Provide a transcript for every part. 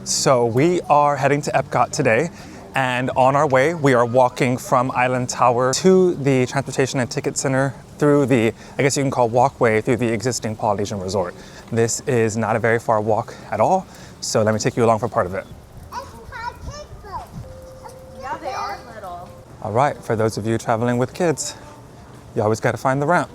So we are heading to EPCOT today, and on our way we are walking from Island Tower to the Transportation and Ticket Center through the, I guess you can call walkway, through the existing Polynesian Resort. This is not a very far walk at all, so let me take you along for part of it. Yeah, they are little. All right, for those of you traveling with kids, you always got to find the ramp.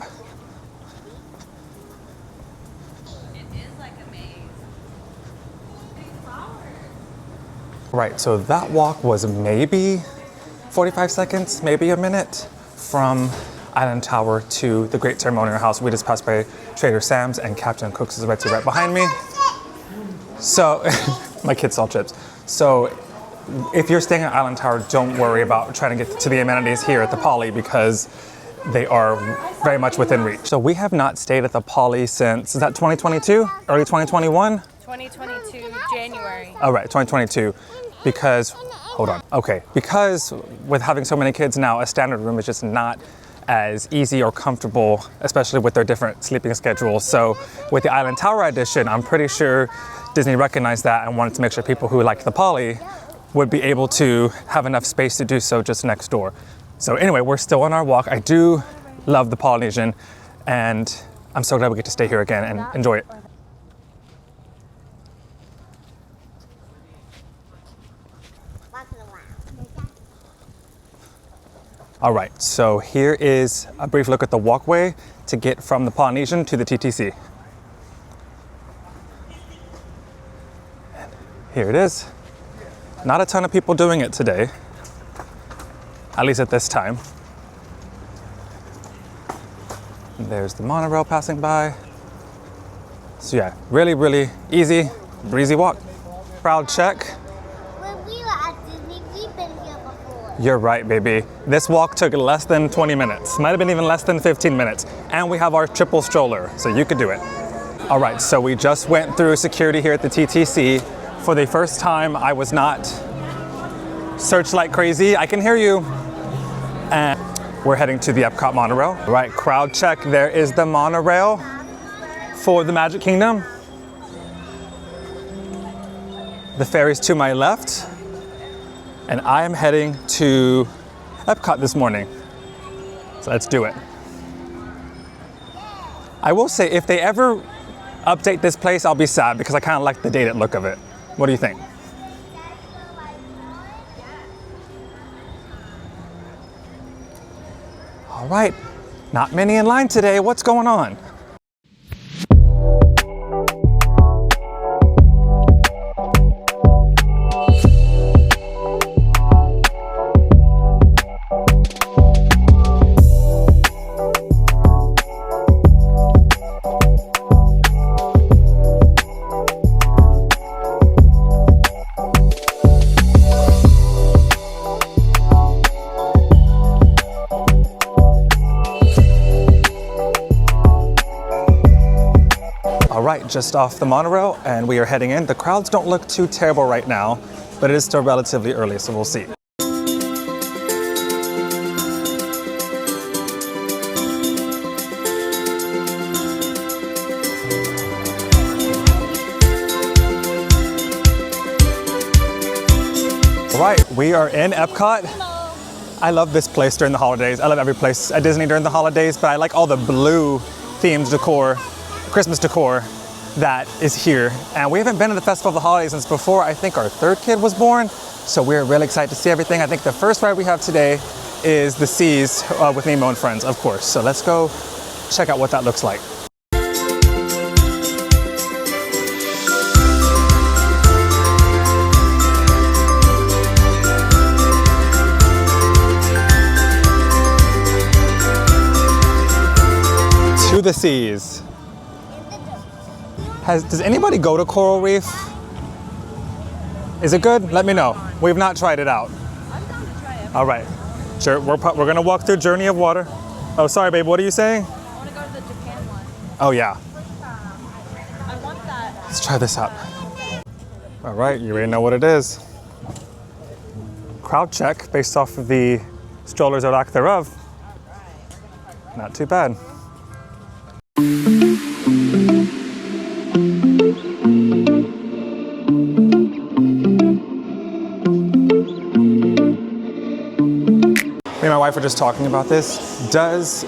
Right, so that walk was maybe 45 seconds, maybe a minute from Island Tower to the Great Ceremonial House. We just passed by Trader Sam's and Captain Cook's is right behind me. So, my kids saw chips. So, if you're staying at Island Tower, don't worry about trying to get to the amenities here at the Poly because they are very much within reach. So we have not stayed at the Poly since, is that 2022? Early 2021? 2022, January. Oh, right, 2022. Because, hold on, okay. Because with having so many kids now, a standard room is just not as easy or comfortable, especially with their different sleeping schedules. So with the Island Tower edition, I'm pretty sure Disney recognized that and wanted to make sure people who liked the Poly would be able to have enough space to do so just next door. So anyway, we're still on our walk. I do love the Polynesian, and I'm so glad we get to stay here again and enjoy it. All right, so here is a brief look at the walkway to get from the Polynesian to the TTC. And here it is. Not a ton of people doing it today, at least at this time. And there's the monorail passing by. So yeah, really, really easy, breezy walk. Crowd check. You're right, baby. This walk took less than 20 minutes. Might have been even less than 15 minutes. And we have our triple stroller, so you could do it. All right, so we just went through security here at the TTC. For the first time, I was not searched like crazy. I can hear you. And we're heading to the EPCOT monorail. All right, crowd check. There is the monorail for the Magic Kingdom. The ferry's to my left. And I am heading to EPCOT this morning. So let's do it. I will say, if they ever update this place, I'll be sad because I kind of like the dated look of it. What do you think? All right, not many in line today. What's going on? Just off the monorail, and we are heading in. The crowds don't look too terrible right now, but it is still relatively early, so we'll see. All right, we are in EPCOT. Hello. I love this place during the holidays. I love every place at Disney during the holidays, but I like all the blue themed decor, Christmas decor that is here. And we haven't been to the Festival of the Holidays since before I think our third kid was born. So we're really excited to see everything. I think the first ride we have today is the Seas with Nemo and Friends, of course. So let's go check out what that looks like. To the Seas. Does anybody go to Coral Reef? Is it good? Let me know. We've not tried it out. I'm down to try it. All right. Sure, we're gonna walk through Journey of Water. Oh, sorry, babe, what are you saying? I want to go to the Japan one. Oh, yeah. I want that. Let's try this out. All right, you already know what it is. Crowd check based off of the strollers or lack thereof. Not too bad. and my wife were just talking about this. Does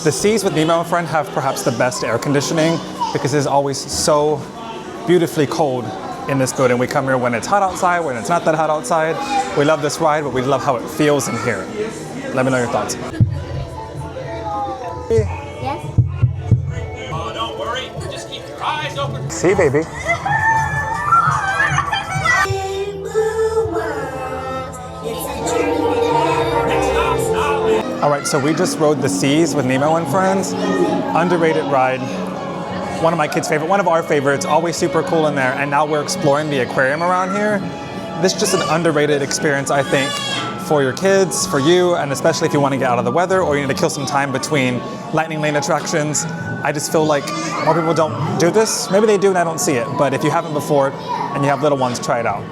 the Seas with Nemo and Friend have perhaps the best air conditioning? Because it's always so beautifully cold in this building. We come here when it's hot outside, when it's not that hot outside. We love this ride, but we love how it feels in here. Let me know your thoughts. Yes? Oh, don't worry. Just keep your eyes open. See, baby. All right, so we just rode the Seas with Nemo and Friends. Underrated ride. One of my kids' favorite, one of our favorites, always super cool in there. And now we're exploring the aquarium around here. This is just an underrated experience, I think, for your kids, for you, and especially if you want to get out of the weather or you need to kill some time between lightning lane attractions. I just feel like more people don't do this. Maybe they do and I don't see it, but if you haven't before and you have little ones, try it out.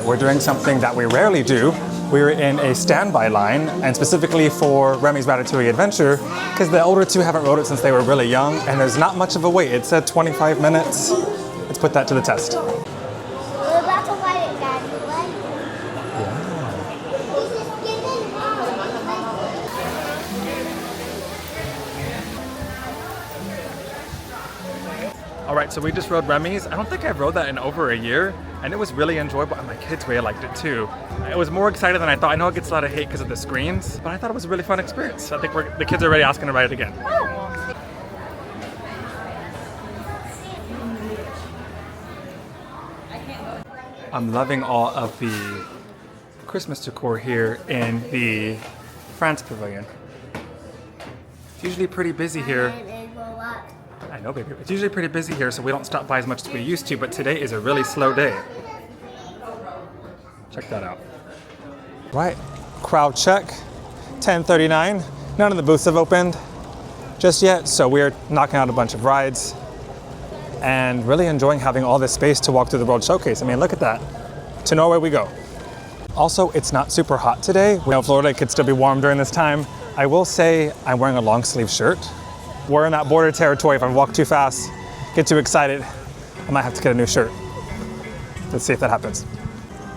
We're doing something that we rarely do. We're in a standby line, and specifically for Remy's Ratatouille Adventure, because the older two haven't rode it since they were really young, and there's not much of a wait. It said 25 minutes. Let's put that to the test. We're about to ride it, Daddy. What? All right, so we just rode Remy's. I don't think I've rode that in over a year, and it was really enjoyable, and my kids really liked it too. It was more excited than I thought. I know it gets a lot of hate because of the screens, but I thought it was a really fun experience. I think the kids are already asking to ride it again. I'm loving all of the Christmas decor here in the France Pavilion. It's usually pretty busy here. I know, baby. It's usually pretty busy here, so we don't stop by as much as we used to, but today is a really slow day. Check that out. Right, crowd check, 10:39. None of the booths have opened just yet, so we're knocking out a bunch of rides and really enjoying having all this space to walk through the World Showcase. I mean, look at that. To Norway we go. Also, it's not super hot today. We know Florida could still be warm during this time. I will say I'm wearing a long sleeve shirt. We're in that border territory. If I walk too fast, get too excited, I might have to get a new shirt. Let's see if that happens.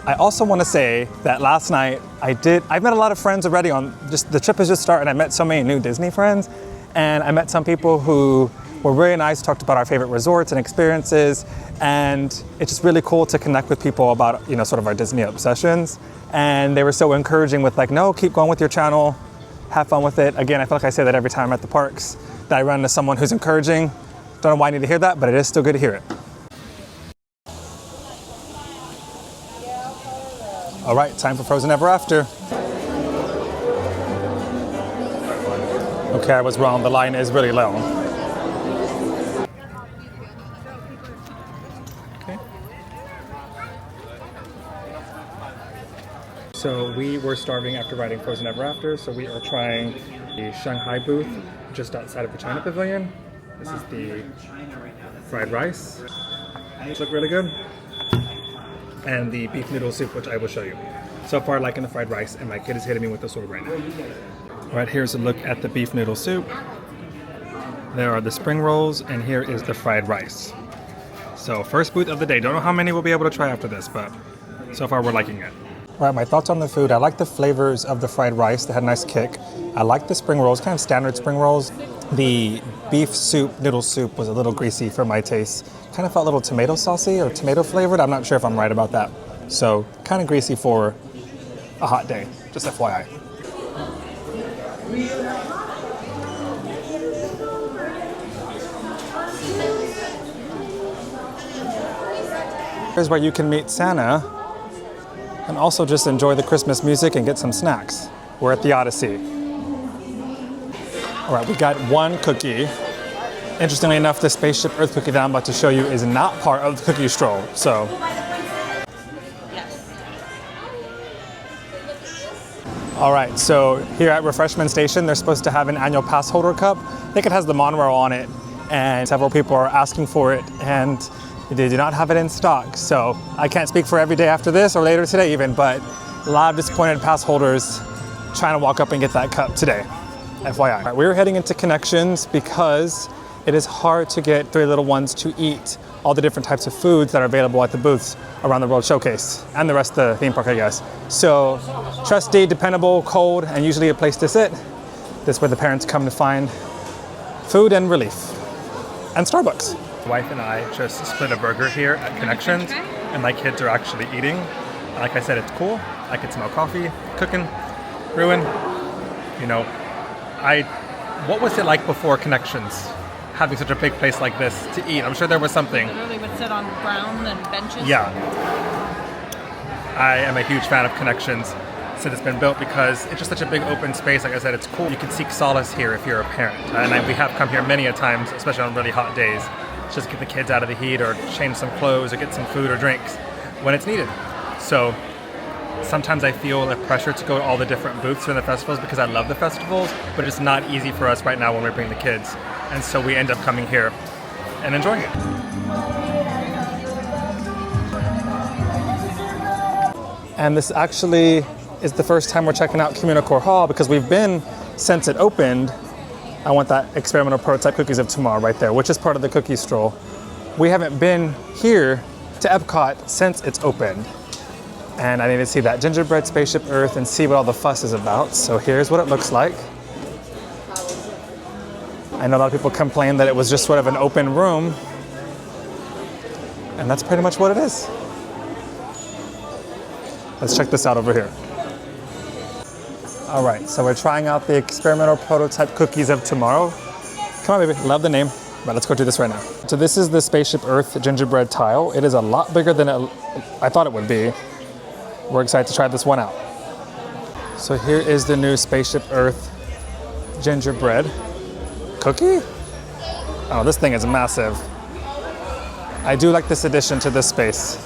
I also want to say that last night I've met a lot of friends already the trip has just started. I met so many new Disney friends, and I met some people who were really nice, talked about our favorite resorts and experiences, and it's just really cool to connect with people about, sort of our Disney obsessions. And they were so encouraging with like, no, keep going with your channel, have fun with it. Again, I feel like I say that every time I'm at the parks, that I run into someone who's encouraging. Don't know why I need to hear that, but it is still good to hear it. All right, time for Frozen Ever After. Okay, I was wrong. The line is really long. Okay. So we were starving after riding Frozen Ever After, so we are trying the Shanghai booth just outside of the China Pavilion. This is the fried rice, which look really good, and the beef noodle soup, which I will show you. So far, liking the fried rice, and my kid is hitting me with the sword right now. All right, here's a look at the beef noodle soup. There are the spring rolls, and here is the fried rice. So first booth of the day. Don't know how many we'll be able to try after this, but so far we're liking it. All right, my thoughts on the food. I like the flavors of the fried rice. They had a nice kick. I like the spring rolls, kind of standard spring rolls. The beef soup, noodle soup was a little greasy for my taste. Kind of felt a little tomato saucy or tomato flavored. I'm not sure if I'm right about that. So kind of greasy for a hot day, just FYI. Here's where you can meet Santa and also just enjoy the Christmas music and get some snacks. We're at the Odyssey. All right, we got one cookie. Interestingly enough, the Spaceship Earth cookie that I'm about to show you is not part of the Cookie Stroll. So, all right, so here at Refreshment Station, they're supposed to have an annual pass holder cup. I think it has the monorail on it, and several people are asking for it, and they do not have it in stock. So I can't speak for every day after this or later today even, but a lot of disappointed pass holders trying to walk up and get that cup today, FYI. All right, we're heading into Connections because it is hard to get three little ones to eat all the different types of foods that are available at the booths around the World Showcase and the rest of the theme park, I guess. So trusty, dependable, cold, and usually a place to sit. This is where the parents come to find food and relief. And Starbucks. My wife and I just split a burger here at Connections, and my kids are actually eating. And like I said, it's cool. I could smell coffee, cooking, brewing. You know, what was it like before Connections? Having such a big place like this to eat. I'm sure there was something. Literally would sit on ground and benches. Yeah. I am a huge fan of Connections since it's been built because it's just such a big open space. Like I said, it's cool. You can seek solace here if you're a parent. And we have come here many a times, especially on really hot days, just get the kids out of the heat or change some clothes or get some food or drinks when it's needed. So sometimes I feel the pressure to go to all the different booths in the festivals because I love the festivals, but it's not easy for us right now when we bring the kids. And so we end up coming here and enjoying it. And this actually is the first time we're checking out Communicore Hall because we've been since it opened. I want that experimental prototype Cookies of Tomorrow right there, which is part of the Cookie Stroll. We haven't been here to EPCOT since it's opened. And I need to see that gingerbread Spaceship Earth and see what all the fuss is about. So here's what it looks like. I know a lot of people complain that it was just sort of an open room, and that's pretty much what it is. Let's check this out over here. All right, so we're trying out the experimental prototype Cookies of Tomorrow. Come on, baby, love the name, but let's go do this right now. So this is the Spaceship Earth gingerbread tile. It is a lot bigger than I thought it would be. We're excited to try this one out. So here is the new Spaceship Earth gingerbread cookie? Oh, this thing is massive. I do like this addition to this space.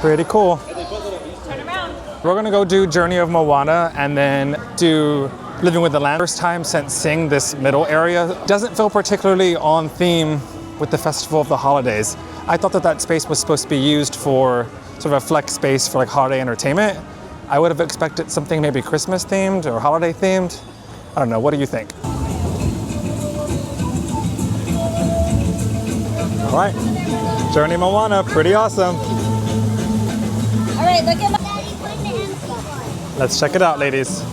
Pretty cool. Turn around. We're gonna go do Journey of Moana and then do Living with the Land. First time since seeing this middle area. Doesn't feel particularly on theme with the Festival of the Holidays. I thought that space was supposed to be used for sort of a flex space for like holiday entertainment. I would have expected something maybe Christmas themed or holiday themed. I don't know, what do you think? All right, Journey Moana, pretty awesome. All right, look at my daddy putting the empty one. Let's check it out, ladies. So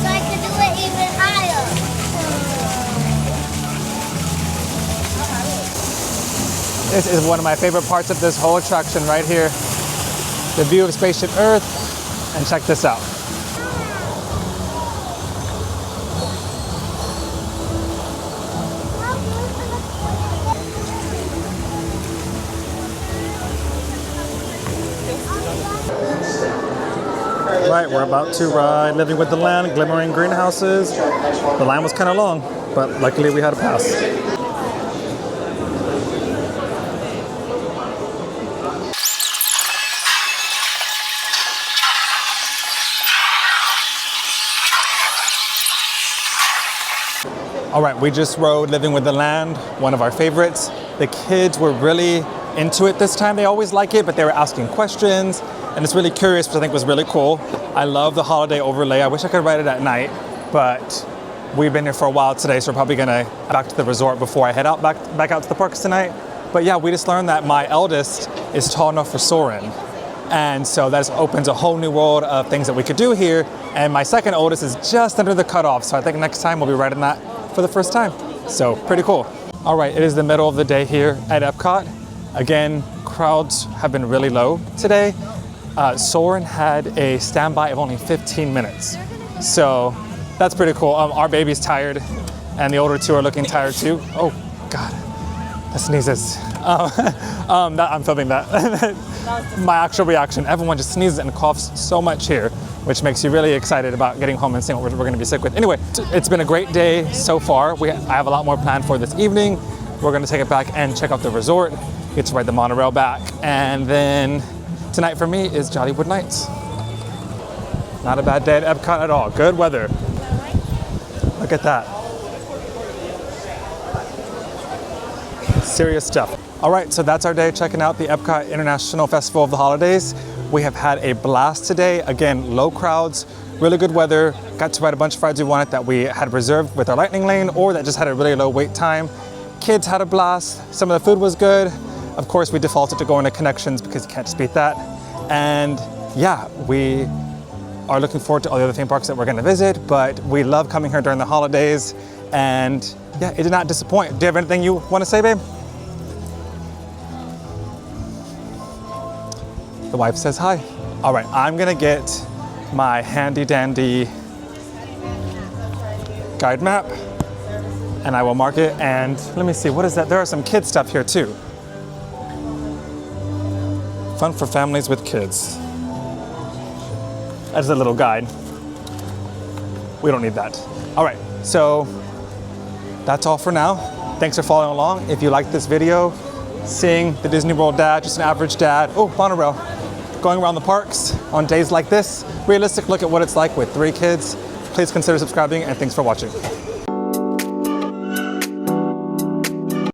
I can do it even higher. This is one of my favorite parts of this whole attraction right here. The view of Spaceship Earth, and check this out. Right, we're about to ride Living with the Land, Glimmering Greenhouses. The line was kind of long, but luckily we had a pass. All right, we just rode Living with the Land, one of our favorites. The kids were really into it this time. They always like it, but they were asking questions, and it's really curious, which I think was really cool. I love the holiday overlay. I wish I could ride it at night, but we've been here for a while today, so we're probably gonna back to the resort before I head out back out to the parks tonight. But yeah, we just learned that my eldest is tall enough for soaring. And so that opens a whole new world of things that we could do here. And my second oldest is just under the cutoff, so I think next time we'll be riding that for the first time. So pretty cool. All right, it is the middle of the day here at EPCOT. Again, crowds have been really low today. Soarin' had a standby of only 15 minutes. So that's pretty cool. Our baby's tired and the older two are looking tired too. Oh God, the sneezes. I'm filming that. My actual reaction. Everyone just sneezes and coughs so much here, which makes you really excited about getting home and seeing what we're going to be sick with. Anyway, it's been a great day so far. I have a lot more planned for this evening. We're going to take it back and check out the resort, get to ride the monorail back, and then tonight for me is Jollywood Nights. Not a bad day at EPCOT at all. Good weather. Look at that. Serious stuff. All right, so that's our day checking out the EPCOT International Festival of the Holidays. We have had a blast today. Again, low crowds, really good weather. Got to ride a bunch of rides we wanted that we had reserved with our lightning lane or that just had a really low wait time. Kids had a blast. Some of the food was good. Of course, we defaulted to going to Connections because you can't just beat that. And yeah, we are looking forward to all the other theme parks that we're going to visit, but we love coming here during the holidays. And yeah, it did not disappoint. Do you have anything you want to say, babe? The wife says hi. All right, I'm gonna get my handy dandy guide map and I will mark it. And let me see, what is that? There are some kid stuff here too. Fun for families with kids. That's a little guide. We don't need that. All right, so that's all for now. Thanks for following along. If you liked this video, seeing the Disney World dad, just an average dad, oh, monorail, going around the parks on days like this, realistic look at what it's like with 3 kids, please consider subscribing and thanks for watching.